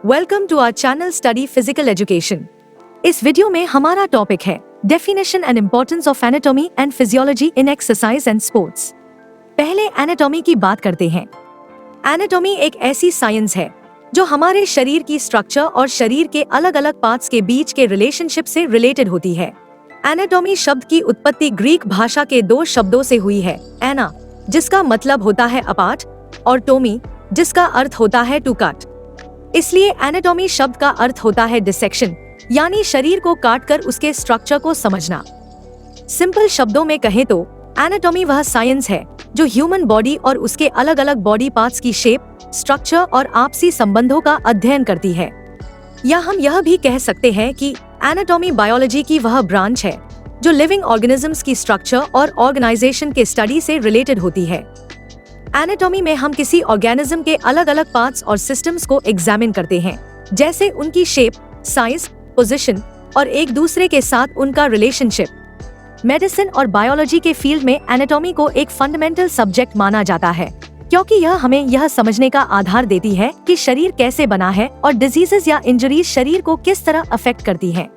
Welcome to our channel study physical education. इस video में हमारा टॉपिक है definition and importance of anatomy and physiology in exercise and sports. पहले anatomy की बात करते हैं। एनाटॉमी एक ऐसी साइंस है जो हमारे शरीर की स्ट्रक्चर और शरीर के अलग अलग पार्ट्स के बीच के रिलेशनशिप से रिलेटेड होती है। एनाटॉमी शब्द की उत्पत्ति ग्रीक भाषा के दो शब्दों से हुई है, एना जिसका मतलब होता है अपार्ट और टोमी जिसका अर्थ होता है टू कट। इसलिए एनाटॉमी शब्द का अर्थ होता है डिसेक्शन, यानी शरीर को काटकर उसके स्ट्रक्चर को समझना। सिंपल शब्दों में कहें तो एनाटॉमी वह साइंस है जो ह्यूमन बॉडी और उसके अलग अलग बॉडी पार्ट्स की शेप, स्ट्रक्चर और आपसी संबंधों का अध्ययन करती है। या हम यह भी कह सकते हैं कि एनाटॉमी बायोलॉजी की वह ब्रांच है जो लिविंग ऑर्गेनिजम्स की स्ट्रक्चर और ऑर्गेनाइजेशन के स्टडी से रिलेटेड होती है। एनाटॉमी में हम किसी ऑर्गेनिज्म के अलग अलग पार्ट्स और सिस्टम्स को एग्जामिन करते हैं, जैसे उनकी शेप, साइज, पोजीशन और एक दूसरे के साथ उनका रिलेशनशिप। मेडिसिन और बायोलॉजी के फील्ड में एनाटॉमी को एक फंडामेंटल सब्जेक्ट माना जाता है, क्योंकि यह हमें यह समझने का आधार देती है कि शरीर कैसे बना है और डिजीजेस या इंजरीज शरीर को किस तरह अफेक्ट करती हैं।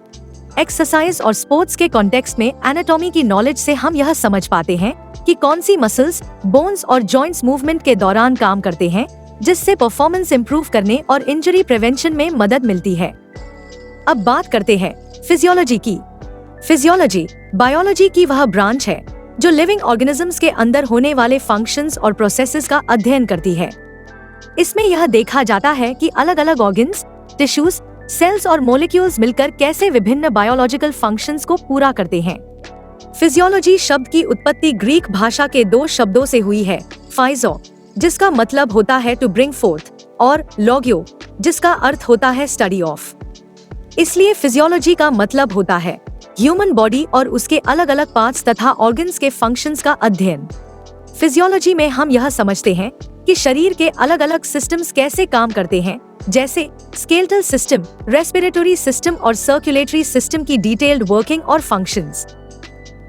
एक्सरसाइज और स्पोर्ट्स के कॉन्टेक्स्ट में एनाटॉमी की नॉलेज से हम यह समझ पाते हैं कि कौन सी मसल्स, बोन्स और जॉइंट्स मूवमेंट के दौरान काम करते हैं, जिससे परफॉर्मेंस इंप्रूव करने और इंजरी प्रिवेंशन में मदद मिलती है। अब बात करते हैं फिजियोलॉजी की। फिजियोलॉजी बायोलॉजी की वह ब्रांच है जो लिविंग ऑर्गेनिजम्स के अंदर होने वाले फंक्शंस और प्रोसेसेस का अध्ययन करती है। इसमें यह देखा जाता है कि अलग अलग ऑर्गन्स, टिश्यूज, सेल्स और मॉलिक्यूल्स मिलकर कैसे विभिन्न बायोलॉजिकल फंक्शंस को पूरा करते हैं। फिजियोलॉजी शब्द की उत्पत्ति ग्रीक भाषा के दो शब्दों से हुई है, फाइजो जिसका मतलब होता है टू ब्रिंग फोर्थ और लॉगियो जिसका अर्थ होता है स्टडी ऑफ। इसलिए फिजियोलॉजी का मतलब होता है ह्यूमन बॉडी और उसके अलग अलग पार्ट्स तथा ऑर्गन्स के फंक्शंस का अध्ययन। फिजियोलॉजी में हम यह समझते हैं कि शरीर के अलग अलग सिस्टम्स कैसे काम करते हैं, जैसे स्केलेटल सिस्टम, रेस्पिरेटरी सिस्टम और सर्कुलेटरी सिस्टम की डिटेल्ड वर्किंग और फंक्शंस।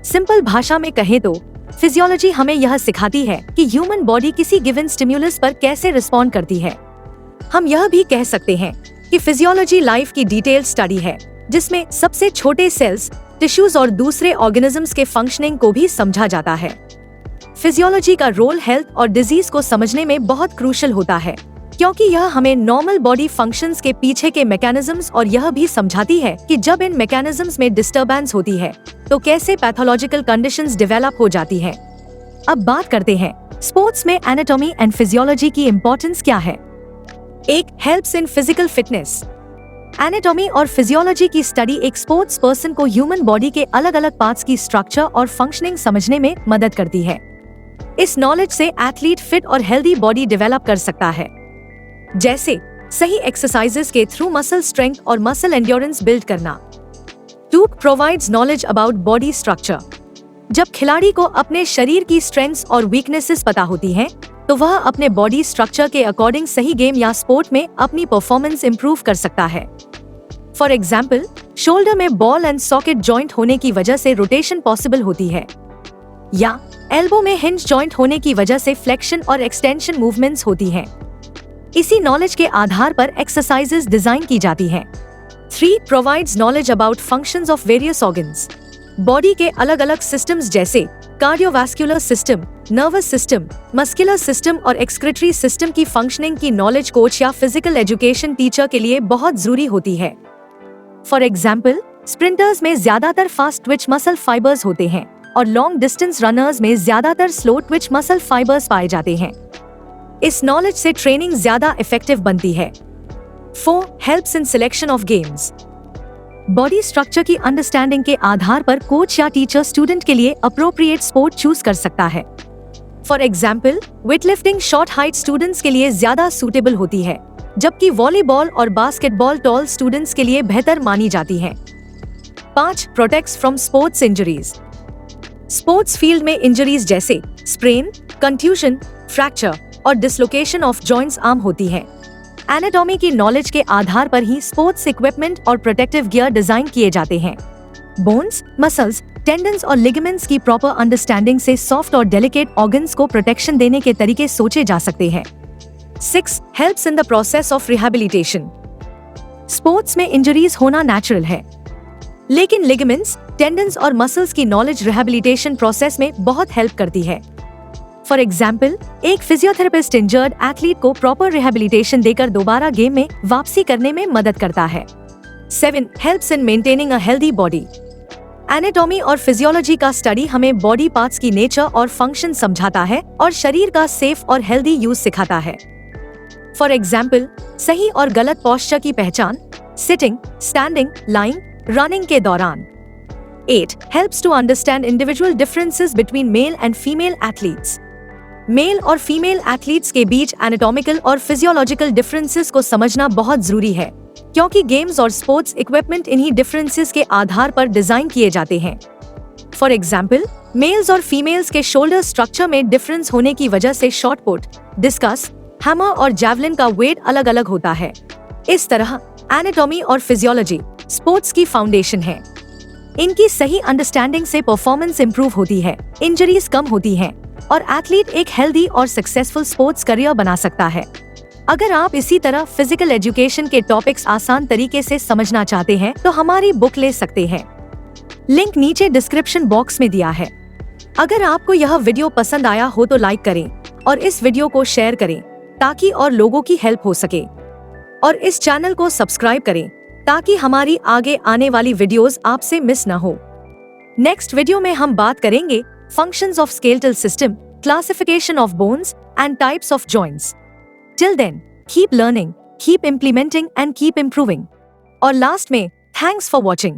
सिंपल भाषा में कहें तो फिजियोलॉजी हमें यह सिखाती है कि ह्यूमन बॉडी किसी गिवन स्टिम्युलस पर कैसे रिस्पॉन्ड करती है। हम यह भी कह सकते हैं कि फिजियोलॉजी लाइफ की डिटेल्ड स्टडी है, जिसमें सबसे छोटे सेल्स, टिश्यूज और दूसरे ऑर्गेनिजम्स के फंक्शनिंग को भी समझा जाता है। फिजियोलॉजी का रोल हेल्थ और डिजीज को समझने में बहुत क्रूशियल होता है, क्योंकि यह हमें नॉर्मल बॉडी फंक्शंस के पीछे के मैकेनिज्म्स और यह भी समझाती है कि जब इन मैकेनिज्म्स में डिस्टरबेंस होती है तो कैसे पैथोलॉजिकल कंडीशंस डेवलप हो जाती है। अब बात करते हैं स्पोर्ट्स में एनाटॉमी एंड फिजियोलॉजी की इम्पोर्टेंस क्या है। एक, helps in physical fitness. Anatomy और फिजियोलॉजी की स्टडी एक स्पोर्ट्स पर्सन को ह्यूमन बॉडी के अलग अलग पार्ट्स की स्ट्रक्चर और फंक्शनिंग समझने में मदद करती है। इस नॉलेज से एथलीट फिट और हेल्दी बॉडी डेवलप कर सकता है, जैसे सही एक्सरसाइजेस के थ्रू मसल स्ट्रेंथ और मसल एंड्योरेंस बिल्ड करना। 2, provides knowledge about body structure. जब खिलाड़ी को अपने शरीर की स्ट्रेंथ्स और वीकनेसेस पता होती हैं, तो वह अपने बॉडी स्ट्रक्चर के अकॉर्डिंग सही गेम या स्पोर्ट में अपनी परफॉर्मेंस इंप्रूव कर सकता है। फॉर एग्जाम्पल, शोल्डर में बॉल एंड सॉकेट जॉइंट होने की वजह से रोटेशन पॉसिबल होती है, या एल्बो में हिंज जॉइंट होने की वजह से फ्लेक्शन और एक्सटेंशन मूवमेंट्स होती हैं। इसी नॉलेज के आधार पर एक्सरसाइजेस डिजाइन की जाती हैं। 3, provides knowledge about functions of various organs. Body के अलग अलग सिस्टम्स जैसे cardiovascular system, nervous system, muscular system और एक्सक्रीटरी सिस्टम की फंक्शनिंग की नॉलेज कोच या फिजिकल एजुकेशन टीचर के लिए बहुत जरूरी होती है। फॉर एग्जाम्पल, स्प्रिंटर्स में ज्यादातर फास्ट ट्विच मसल फाइबर्स होते हैं और लॉन्ग डिस्टेंस रनर्स में ज्यादातर स्लो ट्विच मसल फाइबर्स पाए जाते हैं। इस नॉलेज से ट्रेनिंग ज्यादा इफेक्टिव बनती है। 4, helps in selection of games. Body structure की अंडरस्टैंडिंग के आधार पर कोच या टीचर स्टूडेंट के लिए अप्रोप्रिएट स्पोर्ट चूज कर सकता है। For example, weightlifting short height students के लिए ज्यादा सूटेबल होती है, जबकि वॉलीबॉल और बास्केटबॉल टॉल स्टूडेंट्स के लिए बेहतर मानी जाती है। 5, protects from sports injuries. Sports field में इंजरीज जैसे स्प्रेन, कंट्यूशन, फ्रैक्चर और डिसलोकेशन ऑफ जॉइंट्स आम होती है। एनाटॉमी की नॉलेज के आधार पर ही स्पोर्ट्स इक्विपमेंट और प्रोटेक्टिव गियर डिजाइन किए जाते हैं। बोन्स, मसल्स, टेंडन्स और लिगामेंट्स की प्रॉपर अंडरस्टैंडिंग से सॉफ्ट और डेलिकेट ऑर्गन्स को प्रोटेक्शन देने के तरीके सोचे जा सकते हैं। 6, helps in the process of rehabilitation. Sports में इंजरीज होना नेचुरल है, लेकिन लिगामेंट्स, टेंडन्स और मसल्स की नॉलेज रिहैबिलिटेशन प्रोसेस में बहुत हेल्प करती है। फॉर एग्जाम्पल, एक फिजियोथेरेपिस्ट इंजर्ड एथलीट को प्रॉपर रिहैबिलिटेशन देकर दोबारा गेम में वापसी करने में मदद करता है। 7. Helps in maintaining a healthy body. Anatomy और फिजियोलॉजी का स्टडी हमें बॉडी पार्ट्स की नेचर और फंक्शन समझाता है और शरीर का सेफ और हेल्दी यूज सिखाता है। फॉर एग्जाम्पल, सही और गलत पोस्चर की पहचान सिटिंग, स्टैंडिंग, लाइंग, रनिंग के दौरान। 8. Helps to understand individual differences between male and female athletes. Male और फीमेल एथलीट्स के बीच एनाटॉमिकल और फिजियोलॉजिकल डिफरेंसेस को समझना बहुत जरूरी है, क्योंकि गेम्स और स्पोर्ट्स इक्विपमेंट इन्हीं डिफरेंसेस के आधार पर डिजाइन किए जाते हैं। फॉर एग्जाम्पल, मेल्स और फीमेल्स के शोल्डर स्ट्रक्चर में डिफरेंस होने की वजह से शॉट पुट, डिस्कस, हैमर और जैवलिन का वेट अलग अलग होता है। इस तरह एनाटॉमी और फिजियोलॉजी स्पोर्ट्स की फाउंडेशन है। इनकी सही अंडरस्टैंडिंग से परफॉर्मेंस इंप्रूव होती है, इंजरीज कम होती हैं और एथलीट एक हेल्दी और सक्सेसफुल स्पोर्ट्स करियर बना सकता है। अगर आप इसी तरह फिजिकल एजुकेशन के टॉपिक्स आसान तरीके से समझना चाहते हैं तो हमारी बुक ले सकते हैं। लिंक नीचे डिस्क्रिप्शन बॉक्स में दिया है। अगर आपको यह वीडियो पसंद आया हो तो लाइक करें और इस वीडियो को शेयर करें ताकि और लोगों की हेल्प हो सके, और इस चैनल को सब्सक्राइब करें ताकि हमारी आगे आने वाली वीडियोस आपसे मिस न हो। नेक्स्ट वीडियो में हम बात करेंगे functions of skeletal system, classification of bones and types of joints. Till then, keep learning, keep implementing and keep improving. और लास्ट में, thanks for watching.